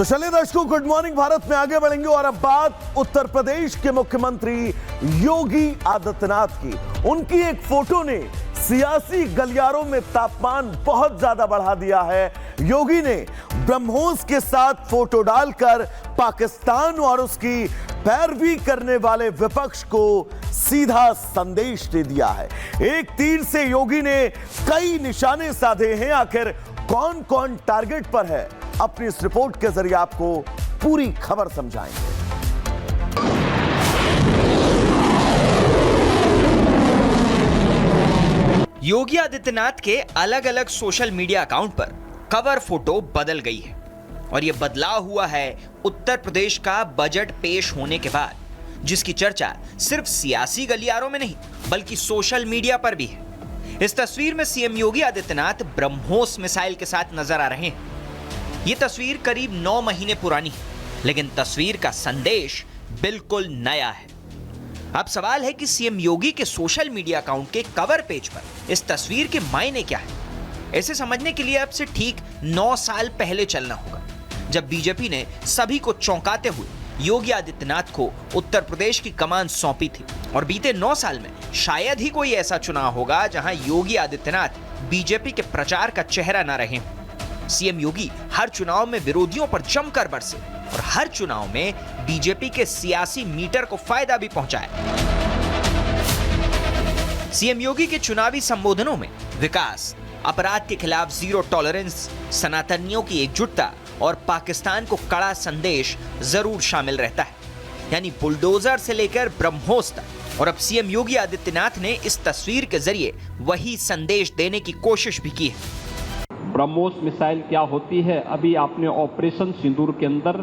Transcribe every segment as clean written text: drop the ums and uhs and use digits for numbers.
तो चलिए दर्शकों, गुड मॉर्निंग भारत में आगे बढ़ेंगे और अब बात उत्तर प्रदेश के मुख्यमंत्री योगी आदित्यनाथ की। उनकी एक फोटो ने सियासी गलियारों में तापमान बहुत ज्यादा बढ़ा दिया है। योगी ने ब्रह्मोस के साथ फोटो डालकर पाकिस्तान और उसकी पैरवी करने वाले विपक्ष को सीधा संदेश दे दिया है। एक तीर से योगी ने कई निशाने साधे हैं। आखिर कौन कौन टारगेट पर है, अपनी इस रिपोर्ट के जरिए आपको पूरी खबर समझाएंगे। योगी आदित्यनाथ के अलग अलग सोशल मीडिया अकाउंट पर कवर फोटो बदल गई है और यह बदलाव हुआ है उत्तर प्रदेश का बजट पेश होने के बाद, जिसकी चर्चा सिर्फ सियासी गलियारों में नहीं बल्कि सोशल मीडिया पर भी है। इस तस्वीर में सीएम योगी आदित्यनाथ ब्रह्मोस मिसाइल के साथ नजर आ रहे हैं। यह तस्वीर करीब 9 महीने पुरानी है, लेकिन तस्वीर का संदेश बिल्कुल नया है। अब सवाल है कि सीएम योगी के सोशल मीडिया अकाउंट के कवर पेज पर इस तस्वीर के मायने क्या है। इसे समझने के लिए अब से ठीक 9 साल पहले चलना होगा, जब बीजेपी ने सभी को चौंकाते हुए योगी आदित्यनाथ को उत्तर प्रदेश की कमान सौंपी थी। और बीते 9 साल में शायद ही कोई ऐसा चुनाव होगा जहां योगी आदित्यनाथ बीजेपी के प्रचार का चेहरा न रहे हों। सीएम योगी हर चुनाव में विरोधियों पर जमकर बरसे और हर चुनाव में बीजेपी के सियासी मीटर को फायदा भी पहुंचाया। सीएम योगी के चुनावी संबोधनों में विकास, अपराध के खिलाफ जीरो टॉलरेंस, सनातनियों की एकजुटता और पाकिस्तान को कड़ा संदेश जरूर शामिल रहता है, यानी बुलडोजर से लेकर ब्रह्मोस तक। और अब सीएम योगी आदित्यनाथ ने इस तस्वीर के जरिए वही संदेश देने की कोशिश भी की है। ब्रह्मोस मिसाइल क्या होती है, अभी आपने ऑपरेशन सिंदूर के अंदर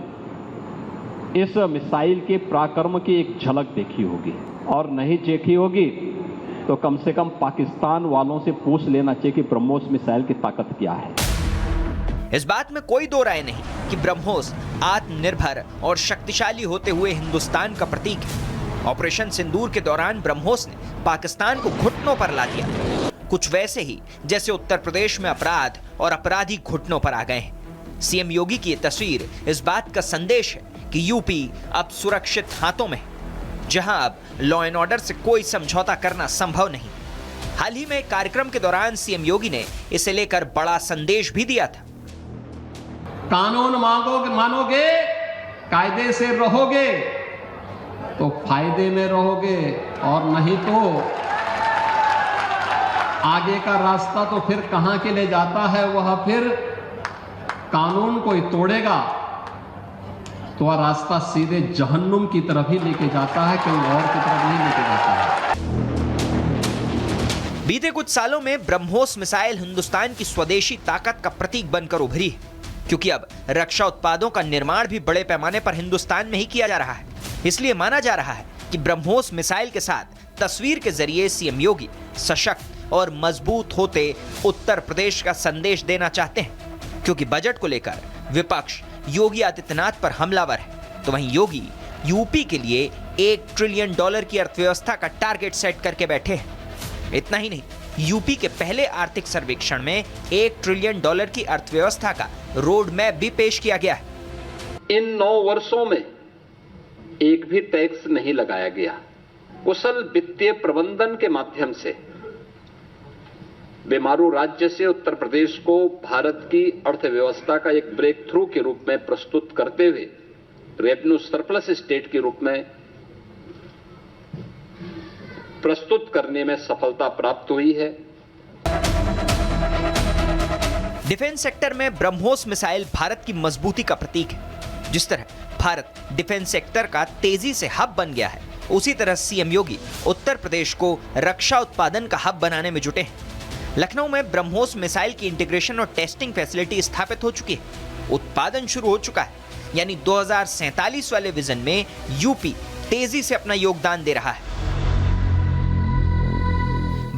इस मिसाइल के पराक्रम की एक झलक देखी होगी, और नहीं देखी होगी तो कम से कम पाकिस्तान वालों से पूछ लेना चाहिए कि ब्रह्मोस मिसाइल की ताकत क्या है। इस बात में कोई दो राय नहीं कि ब्रह्मोस आत्मनिर्भर और शक्तिशाली होते हुए हिंदुस्तान का प्रतीक है। ऑपरेशन सिंदूर के दौरान ब्रह्मोस ने पाकिस्तान को घुटनों पर ला दिया, कुछ वैसे ही जैसे उत्तर प्रदेश में अपराध और अपराधी घुटनों पर आ गए हैं। सीएम योगी की यह तस्वीर इस बात का संदेश है कि यूपी अब सुरक्षित हाथों में है, जहां अब लॉ एंड ऑर्डर से कोई समझौता करना संभव नहीं। हाल ही में एक कार्यक्रम के दौरान सीएम योगी ने इसे लेकर बड़ा संदेश भी दिया था। कानून मानोगे, कायदे से रहोगे तो फायदे में रहोगे, और नहीं तो आगे का रास्ता तो फिर कहां के लिए जाता है, वह फिर कानून कोई तोड़ेगा तो वह रास्ता सीधे जहन्नुम की तरफ ही लेके जाता है, कहीं और की तरफ नहीं लेके जाता है। बीते कुछ सालों में ब्रह्मोस मिसाइल हिंदुस्तान की स्वदेशी ताकत का प्रतीक बनकर उभरी है, क्योंकि अब रक्षा उत्पादों का निर्माण भी बड़े पैमाने पर हिंदुस्तान में ही किया जा रहा है। इसलिए माना जा रहा है कि ब्रह्मोस मिसाइल के साथ तस्वीर के जरिए सीएम योगी सशक्त और मजबूत होते उत्तर प्रदेश का संदेश देना चाहते हैं। क्योंकि बजट को लेकर विपक्ष योगी आदित्यनाथ पर हमलावर है, तो वहीं योगी यूपी के लिए $1 ट्रिलियन की अर्थव्यवस्था का टारगेट सेट करके बैठे हैं। इतना ही नहीं, यूपी के पहले आर्थिक सर्वेक्षण में $1 ट्रिलियन की अर्थव्यवस्था का रोड मैप भी पेश किया गया है। इन 9 वर्षों में एक भी टैक्स नहीं लगाया गया। कुशल वित्तीय प्रबंधन के माध्यम से बेमारू राज्य से उत्तर प्रदेश को भारत की अर्थव्यवस्था का एक ब्रेक थ्रू के रूप में प्रस्तुत करते हुए रेवेन्यू सरप्लस स्टेट के रूप में प्रस्तुत करने में सफलता प्राप्त हुई है। डिफेंस सेक्टर में ब्रह्मोस मिसाइल भारत की मजबूती का प्रतीक है। जिस तरह भारत डिफेंस सेक्टर का तेजी से हब बन गया है, उसी तरह सीएम योगी उत्तर प्रदेश को रक्षा उत्पादन का हब बनाने में जुटे हैं। लखनऊ में ब्रह्मोस मिसाइल की इंटीग्रेशन और टेस्टिंग फैसिलिटी स्थापित हो चुकी है। उत्पादन शुरू हो चुका है, यानी 2047 वाले विजन में यूपी तेजी से अपना योगदान दे रहा है।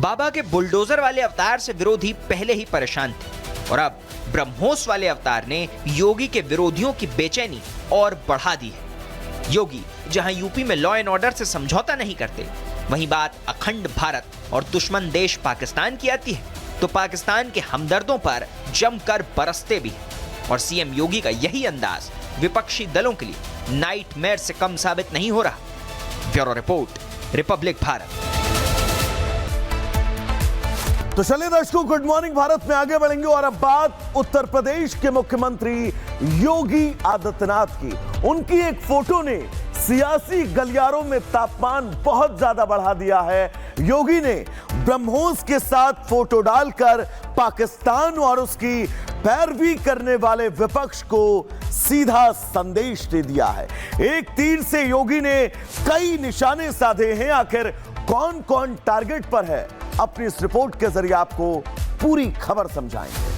बाबा के बुलडोजर वाले अवतार से विरोधी पहले ही परेशान थे, और अब ब्रह्मोस वाले अवतार ने योगी के विरोधियों की बेचैनी और बढ़ा दी है। योगी जहां यूपी में लॉ एंड ऑर्डर से समझौता नहीं करते, वहीं बात अखंड भारत और दुश्मन देश पाकिस्तान की आती है तो पाकिस्तान के हमदर्दों पर जमकर बरसते भी हैं। और सीएम योगी का यही अंदाज विपक्षी दलों के लिए नाइटमेयर से कम साबित नहीं हो रहा। Bureau report, Republic Bharat. तो चलिए दर्शकों, गुड मॉर्निंग भारत में आगे बढ़ेंगे और अब बात उत्तर प्रदेश के मुख्यमंत्री योगी आदित्यनाथ की। उनकी एक फोटो ने सियासी गलियारों में तापमान बहुत ज्यादा बढ़ा दिया है। योगी ने ब्रह्मोस के साथ फोटो डालकर पाकिस्तान और उसकी पैरवी करने वाले विपक्ष को सीधा संदेश दे दिया है। एक तीर से योगी ने कई निशाने साधे हैं। आखिर कौन कौन टारगेट पर है, अपनी इस रिपोर्ट के जरिए आपको पूरी खबर समझाएंगे।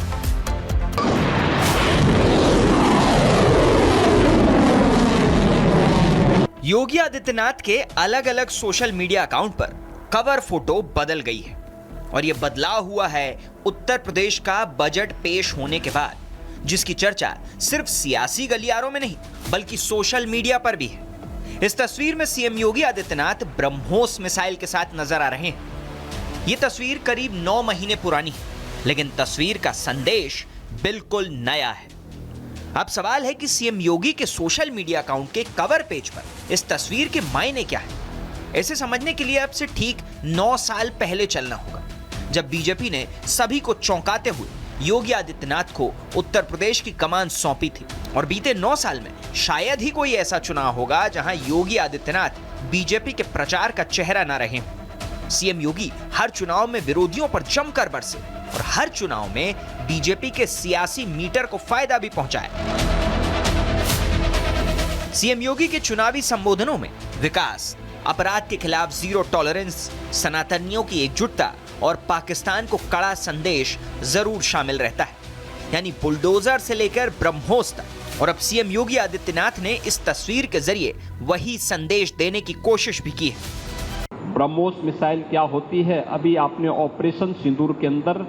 योगी आदित्यनाथ के अलग अलग सोशल मीडिया अकाउंट पर कवर फोटो बदल गई है और यह बदलाव हुआ है उत्तर प्रदेश का बजट पेश होने के बाद, जिसकी चर्चा सिर्फ सियासी गलियारों में नहीं बल्कि सोशल मीडिया पर भी है। इस तस्वीर में सीएम योगी आदित्यनाथ ब्रह्मोस मिसाइल के साथ नजर आ रहे हैं। यह तस्वीर करीब 9 महीने पुरानी है, लेकिन तस्वीर का संदेश बिल्कुल नया है। अब सवाल है कि सीएम योगी के सोशल मीडिया अकाउंट के कवर पेज पर इस तस्वीर के मायने क्या है। इसे समझने के लिए अब से ठीक 9 साल पहले चलना होगा, जब बीजेपी ने सभी को चौंकाते हुए योगी आदित्यनाथ को उत्तर प्रदेश की कमान सौंपी थी। और बीते 9 साल में शायद ही कोई ऐसा चुनाव होगा जहां योगी आदित्यनाथ बीजेपी के प्रचार का चेहरा ना रहे हों। सीएम योगी हर चुनाव में विरोधियों पर जमकर बरसे और हर चुनाव में बीजेपी के सियासी मीटर को फायदा भी पहुंचाया। सीएम योगी के चुनावी संबोधनों में विकास, अपराध के खिलाफ जीरो टॉलरेंस, सनातनियों की एकजुटता और पाकिस्तान को कड़ा संदेश जरूर शामिल रहता है, यानी बुलडोजर से लेकर ब्रह्मोस तक। और अब सीएम योगी आदित्यनाथ ने इस तस्वीर के जरिए वही संदेश देने की कोशिश भी की है। ब्रह्मोस मिसाइल क्या होती है, अभी आपने ऑपरेशन सिंदूर के अंदर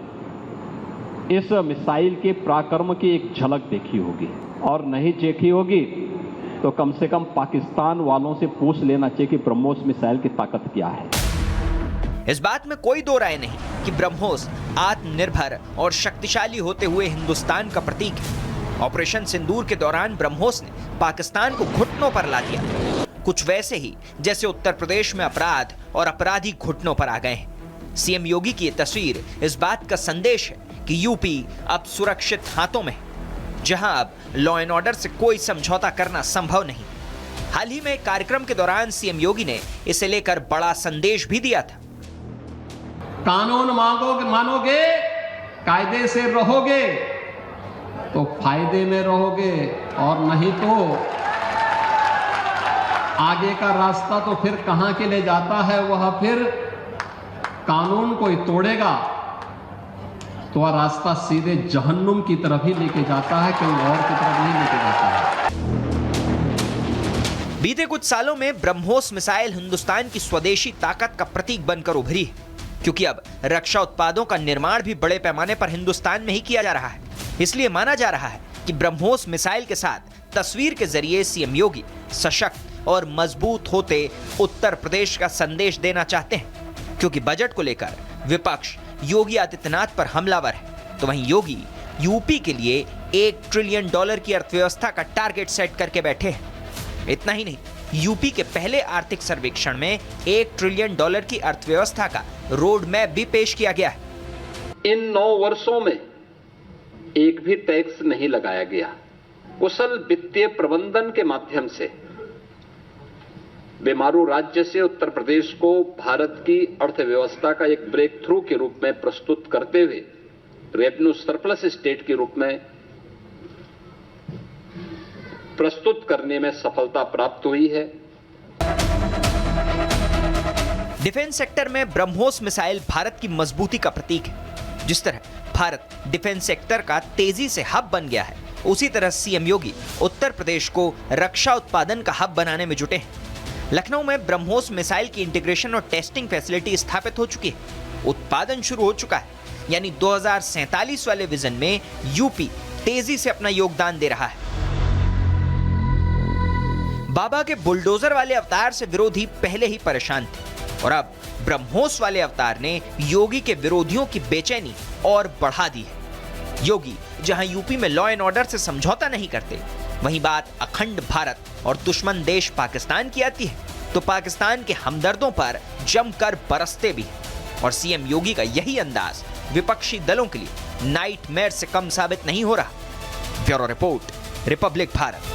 इस मिसाइल के पराक्रम की एक झलक देखी होगी, और नहीं देखी होगी तो कम से कम पाकिस्तान वालों से पूछ लेना चाहिए कि ब्रह्मोस मिसाइल की ताकत क्या है। इस बात में कोई दो राय नहीं कि ब्रह्मोस आत्मनिर्भर और शक्तिशाली होते हुए हिंदुस्तान का प्रतीक है। ऑपरेशन सिंदूर के दौरान ब्रह्मोस ने पाकिस्तान को घुटनों पर ला दिया, कुछ वैसे ही जैसे उत्तर प्रदेश में अपराध और अपराधी घुटनों पर आ गए हैं। सीएम योगी की यह तस्वीर इस बात का संदेश है कि यूपी अब सुरक्षित हाथों में है, जहां अब लॉ एंड ऑर्डर से कोई समझौता करना संभव नहीं। हाल ही में एक कार्यक्रम के दौरान सीएम योगी ने इसे लेकर बड़ा संदेश भी दिया था। कानून मानोगे, कायदे से रहोगे तो फायदे में रहोगे, और नहीं तो आगे का रास्ता तो फिर कहां के ले जाता है, वह फिर कानून कोई तोड़ेगा तो वह रास्ता सीधे जहन्नुम की तरफ ही लेके जाता है, कहीं और की तरफ नहीं लेके जाता है। बीते कुछ सालों में ब्रह्मोस मिसाइल हिंदुस्तान की स्वदेशी ताकत का प्रतीक बनकर उभरी है, क्योंकि अब रक्षा उत्पादों का निर्माण भी बड़े पैमाने पर हिंदुस्तान में ही किया जा रहा है। इसलिए माना जा रहा है कि ब्रह्मोस मिसाइल के साथ तस्वीर के जरिए सीएम योगी सशक्त और मजबूत होते उत्तर प्रदेश का संदेश देना चाहते हैं, क्योंकि बजट को लेकर विपक्ष योगी आदित्यनाथ पर हमलावर है, तो वहीं योगी यूपी के लिए $1 ट्रिलियन की अर्थव्यवस्था का टारगेट सेट करके बैठे हैं। इतना ही नहीं, यूपी के पहले आर्थिक सर्वेक्षण में $1 ट्रिलियन की अर्थव्यवस्था का रोड मैप भी पेश किया गया है। इन 9 वर्षों में एक भी टैक्स नहीं लगाया गया। कुशल वित्तीय प्रबंधन के माध्यम से बेमारू राज्य से उत्तर प्रदेश को भारत की अर्थव्यवस्था का एक ब्रेक थ्रू के रूप में प्रस्तुत करते हुए रेवेन्यू सरप्लस स्टेट के रूप में प्रस्तुत करने में सफलता प्राप्त हुई है। डिफेंस सेक्टर में ब्रह्मोस मिसाइल भारत की मजबूती का प्रतीक है। जिस तरह भारत डिफेंस सेक्टर का तेजी से हब बन गया है, उसी तरह सीएम योगी उत्तर प्रदेश को रक्षा उत्पादन का हब बनाने में जुटे हैं। लखनऊ में ब्रह्मोस मिसाइल की इंटीग्रेशन और टेस्टिंग फैसिलिटी स्थापित हो चुकी है। उत्पादन शुरू हो चुका है, यानी 2047 वाले विजन में यूपी तेजी से अपना योगदान दे रहा है। बाबा के बुलडोजर वाले अवतार से विरोधी पहले ही परेशान थे, और अब ब्रह्मोस वाले अवतार ने योगी के विरोधियों की बेचैनी और बढ़ा दी है। योगी जहां यूपी में लॉ एंड ऑर्डर से समझौता नहीं करते, वहीं बात अखंड भारत और दुश्मन देश पाकिस्तान की आती है तो पाकिस्तान के हमदर्दों पर जमकर बरसते भी हैं और सीएम योगी का यही अंदाज विपक्षी दलों के लिए नाइटमेयर से कम साबित नहीं हो रहा। Bureau report, Republic Bharat.